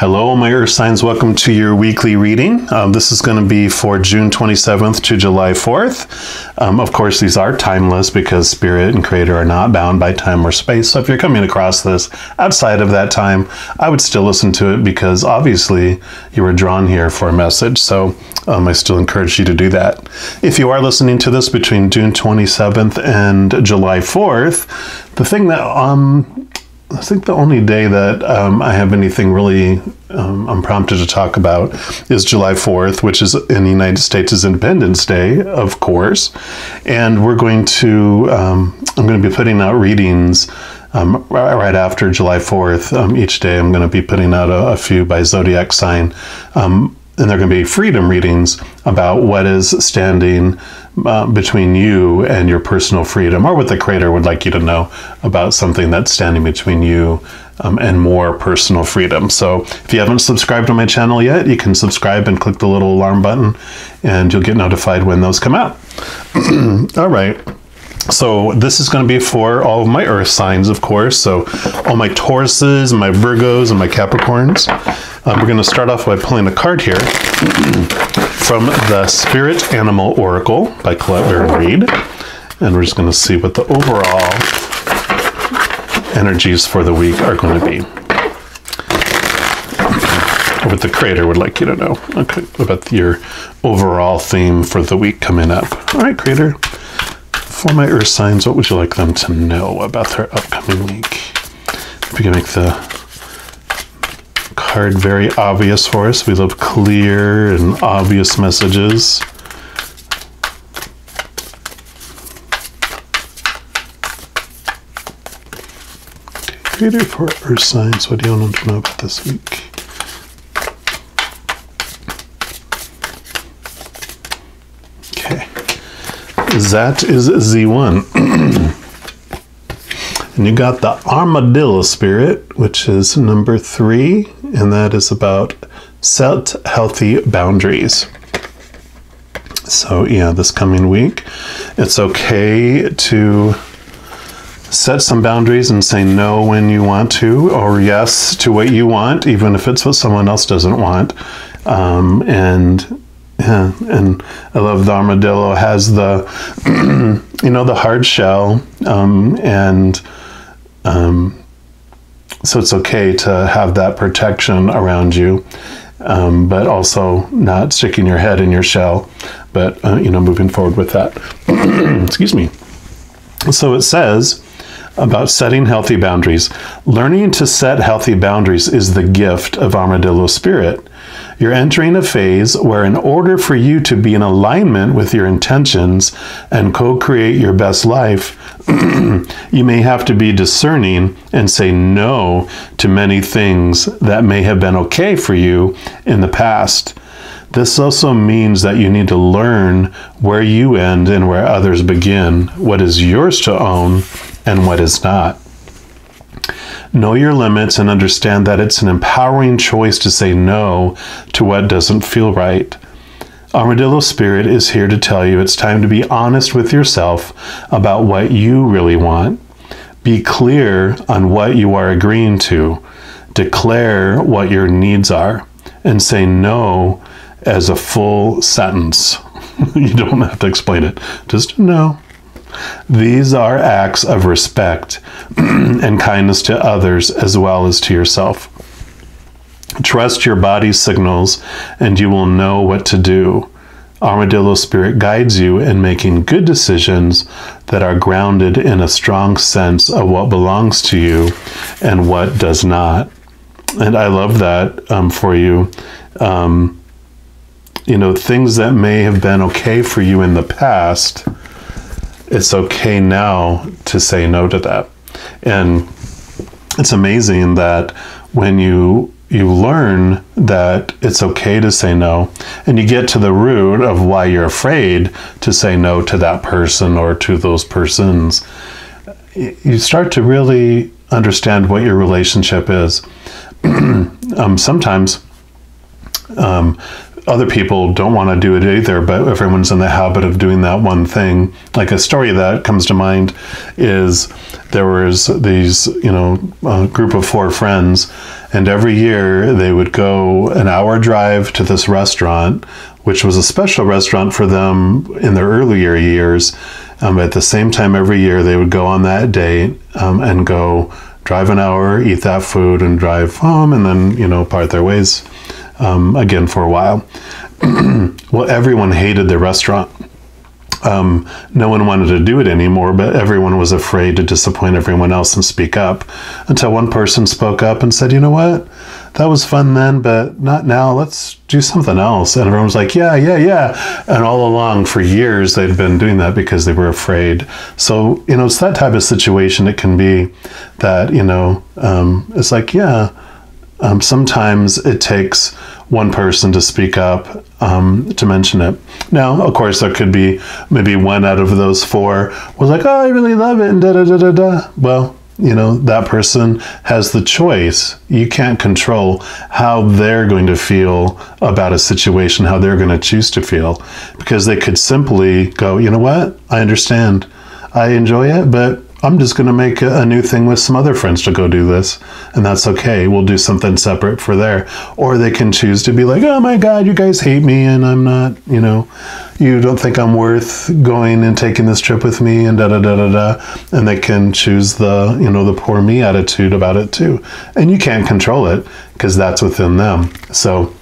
Hello, my Earth signs. Welcome to your weekly reading. This is going to be for June 27th to July 4th. Of course, these are timeless because Spirit and Creator are not bound by time or space. So if you're coming across this outside of that time, I would still listen to it because obviously you were drawn here for a message. So I still encourage you to do that. If you are listening to this between June 27th and July 4th, the thing that I think the only day that I have anything really I'm prompted to talk about is July 4th, which is in the United States is Independence Day, of course. And we're going to, I'm going to be putting out readings right after July 4th. Each day I'm going to be putting out a few by zodiac sign. And they're going to be freedom readings about what is standing between you and your personal freedom, or what the Creator would like you to know about something that's standing between you and more personal freedom. So if you haven't subscribed to my channel yet, you can subscribe and click the little alarm button and you'll get notified when those come out. All right. So this is going to be for all of my Earth signs, of course. So all my Tauruses, my Virgos, and my Capricorns. We're going to start off by pulling a card here from the Spirit Animal Oracle by Colette Reed. And we're just going to see what the overall energies for the week are going to be. Or what the Creator would like you to know. Okay, about your overall theme for the week coming up. All right, Creator. For my Earth signs, what would you like them to know about their upcoming week? If we can make the card very obvious for us. We love clear and obvious messages. Okay, Creator, for Earth signs, what do you want them to know about this week? Okay. That is Z1. And you got the Armadillo Spirit, which is number 3, and that is about set healthy boundaries. So yeah, this coming week, it's okay to set some boundaries and say no when you want to, or yes to what you want, even if it's what someone else doesn't want. Yeah, and I love the armadillo has the, the hard shell, so it's okay to have that protection around you, but also not sticking your head in your shell, but, moving forward with that. Excuse me. So it says about setting healthy boundaries. Learning to set healthy boundaries is the gift of Armadillo Spirit. You're entering a phase where in order for you to be in alignment with your intentions and co-create your best life, you may have to be discerning and say no to many things that may have been okay for you in the past. This also means that you need to learn where you end and where others begin, what is yours to own and what is not. Know your limits and understand that it's an empowering choice to say no to what doesn't feel right. Armadillo Spirit is here to tell you it's time to be honest with yourself about what you really want. Be clear on what you are agreeing to. Declare what your needs are and say no as a full sentence. You don't have to explain it. Just no. These are acts of respect and kindness to others as well as to yourself. Trust your body's signals and you will know what to do. Armadillo Spirit guides you in making good decisions that are grounded in a strong sense of what belongs to you and what does not. And I love that for you. Things that may have been okay for you in the past, it's okay now to say no to that. And it's amazing that when you learn that it's okay to say no, and you get to the root of why you're afraid to say no to that person or to those persons, you start to really understand what your relationship is. Sometimes other people don't want to do it either, but everyone's in the habit of doing that one thing. Like a story that comes to mind is there was these, group of 4 friends, and every year they would go an hour drive to this restaurant, which was a special restaurant for them in their earlier years. At the same time, every year they would go on that date and go drive an hour, eat that food, and drive home, and then, part their ways again for a while. Well, everyone hated the restaurant. No one wanted to do it anymore, but everyone was afraid to disappoint everyone else and speak up, until one person spoke up and said, you know what, that was fun then, but not now. Let's do something else. And everyone was like, yeah. And all along for years, they'd been doing that because they were afraid. So, it's that type of situation. It can be that, it's like, sometimes it takes one person to speak up, to mention it. Now, of course, there could be maybe one out of those 4 was like, oh, I really love it, and da-da-da-da-da. Well, that person has the choice. You can't control how they're going to feel about a situation, how they're going to choose to feel, because they could simply go, you know what, I understand, I enjoy it, but I'm just going to make a new thing with some other friends to go do this, and that's okay. We'll do something separate for there. Or they can choose to be like, oh my God, you guys hate me, and I'm not, you don't think I'm worth going and taking this trip with me, and da-da-da-da-da. And they can choose the, the poor me attitude about it too. And you can't control it because that's within them. So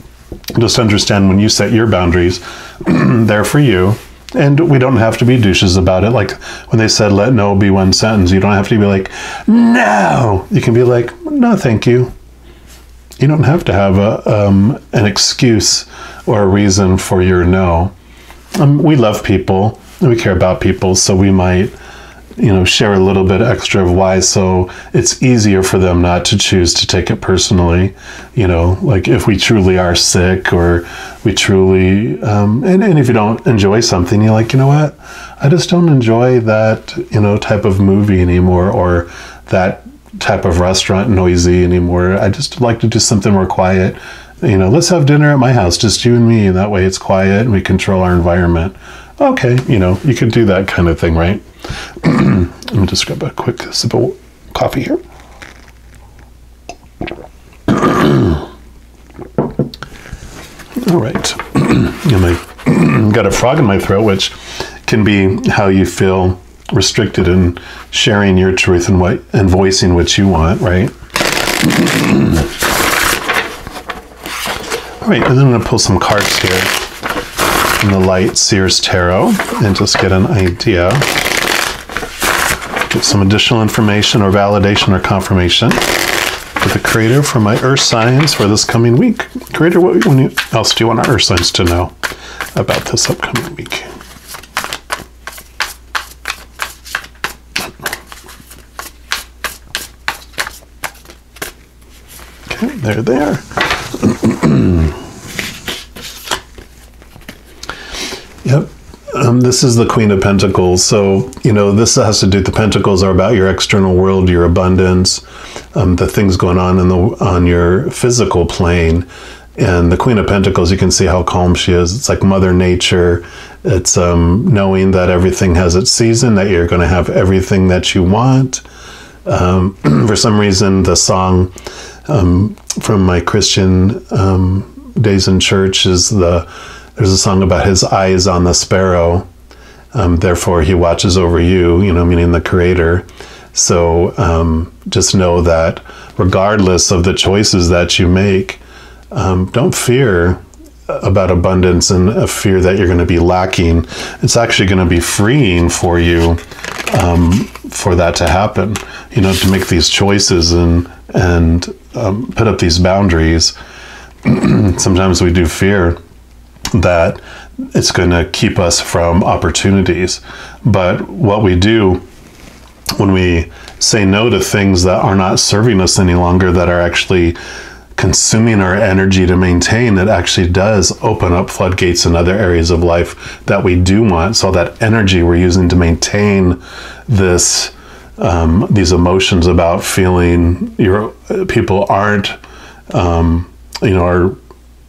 just understand when you set your boundaries, they're for you. And we don't have to be douches about it. Like when they said, let no be one sentence, you don't have to be like, no. You can be like, no, thank you. You don't have to have an excuse or a reason for your no. We love people, and we care about people, so we might, share a little bit extra of why, so it's easier for them not to choose to take it personally. Like if we truly are sick, or we truly, and if you don't enjoy something, you're like, you know what, I just don't enjoy that, type of movie anymore, or that type of restaurant noisy anymore. I just like to do something more quiet. Let's have dinner at my house, just you and me, and that way it's quiet and we control our environment. Okay, you could do that kind of thing, right? Let me just grab a quick sip of coffee here. All right. I got a frog in my throat, which can be how you feel restricted in sharing your truth and voicing what you want, right? All right, and then I'm going to pull some cards here from the Light Seers Tarot and just get an idea. Get some additional information or validation or confirmation for the Creator for my Earth signs for this coming week. Creator, what else do you want our Earth signs to know about this upcoming week? Okay, there they are. Yep. This is the Queen of Pentacles. So, this has to do, the Pentacles are about your external world, your abundance, the things going on your physical plane. And the Queen of Pentacles, you can see how calm she is. It's like Mother Nature. It's knowing that everything has its season, that you're going to have everything that you want. For some reason, the song from my Christian days in church is there's a song about his eyes on the sparrow. Therefore, he watches over you, meaning the Creator. So just know that regardless of the choices that you make, don't fear about abundance and a fear that you're going to be lacking. It's actually going to be freeing for you for that to happen, to make these choices and put up these boundaries. Sometimes we do fear that it's going to keep us from opportunities. But what we do when we say no to things that are not serving us any longer, that are actually consuming our energy to maintain, it actually does open up floodgates in other areas of life that we do want. So that energy we're using to maintain this, these emotions about feeling people aren't, are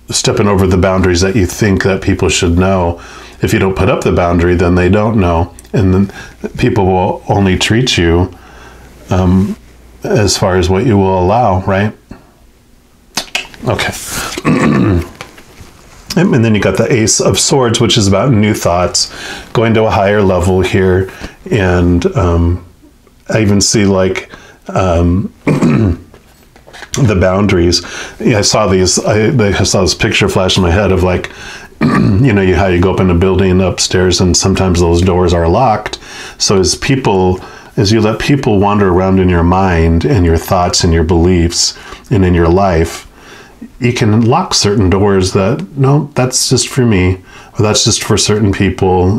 stepping over the boundaries that you think that people should know. If you don't put up the boundary, then they don't know. And then people will only treat you as far as what you will allow, right? Okay. And then you got the Ace of Swords, which is about new thoughts, going to a higher level here. And I even see like the boundaries. Yeah, I saw these. I saw this picture flash in my head of like, you know, how you go up in a building upstairs, and sometimes those doors are locked. So as you let people wander around in your mind and your thoughts and your beliefs and in your life, you can lock certain doors that, no, that's just for me, or that's just for certain people.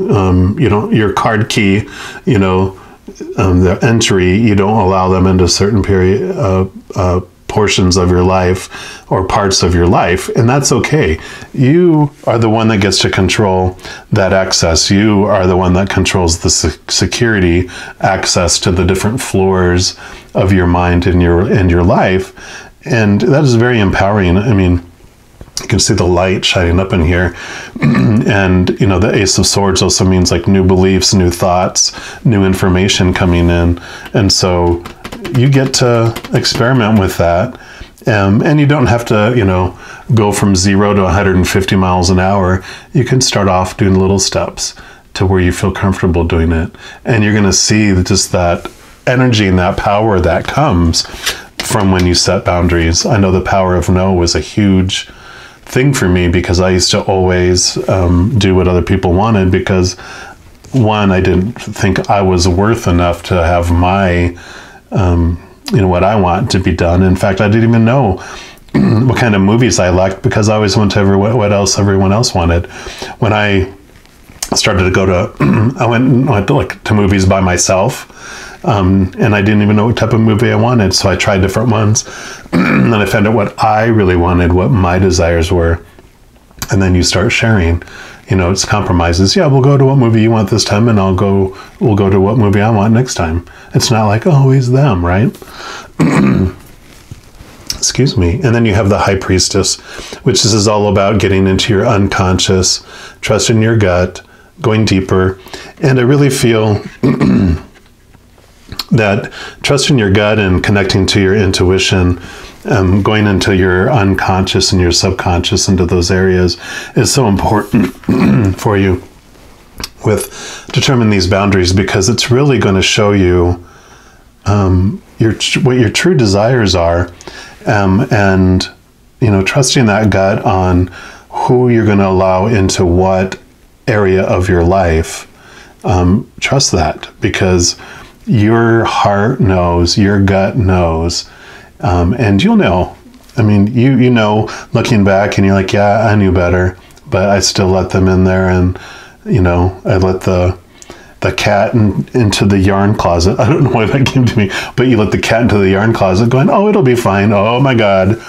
You know, your card key, you know, the entry, you don't allow them into certain portions of your life or parts of your life, and that's okay. You are the one that gets to control that access. You are the one that controls the security access to the different floors of your mind and your life, and that is very empowering. I mean, you can see the light shining up in here. And, you know, the Ace of Swords also means like new beliefs, new thoughts, new information coming in. And so you get to experiment with that. And you don't have to, you know, go from 0 to 150 miles an hour. You can start off doing little steps to where you feel comfortable doing it. And you're going to see just that energy and that power that comes from when you set boundaries. I know the power of no was a huge thing for me, because I used to always do what other people wanted, because one, I didn't think I was worth enough to have my, you know, what I want to be done. In fact, I didn't even know what kind of movies I liked, because I always went to what else everyone else wanted. When I started to go to, I went to movies by myself. And I didn't even know what type of movie I wanted, so I tried different ones. And then I found out what I really wanted, what my desires were. And then you start sharing. You know, it's compromises. Yeah, we'll go to what movie you want this time, and we'll go to what movie I want next time. It's not like always them, right? Excuse me. And then you have the High Priestess, which is all about getting into your unconscious, trusting your gut, going deeper. And I really feel that trusting your gut and connecting to your intuition, going into your unconscious and your subconscious, into those areas, is so important for you with determining these boundaries, because it's really going to show you what your true desires are, and, you know, trusting that gut on who you're going to allow into what area of your life. Trust that, because your heart knows, your gut knows, and you'll know. I mean, you know, looking back, and you're like, yeah, I knew better, but I still let them in there. And, you know, I let the cat into the yarn closet. I don't know why that came to me, but you let the cat into the yarn closet going, oh, it'll be fine. Oh my God.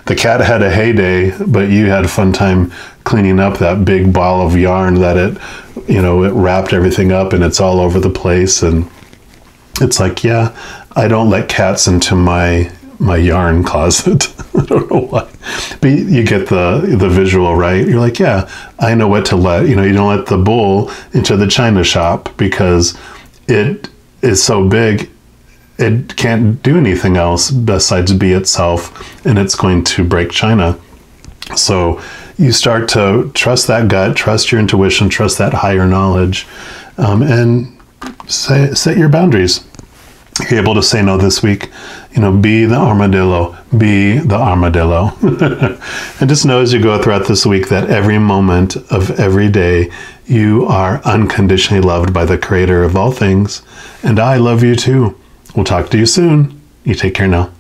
The cat had a heyday, but you had a fun time cleaning up that big ball of yarn that it wrapped everything up, and it's all over the place. And it's like, yeah, I don't let cats into my yarn closet. I don't know why, but you get the visual, right? You're like, yeah, I know what to let. You know, you don't let the bull into the china shop, because it is so big, it can't do anything else besides be itself, and it's going to break china. So you start to trust that gut, trust your intuition, trust that higher knowledge, and set your boundaries. You're able to say no this week. You know, be the armadillo. Be the armadillo. And just know as you go throughout this week that every moment of every day, you are unconditionally loved by the Creator of all things. And I love you too. We'll talk to you soon. You take care now.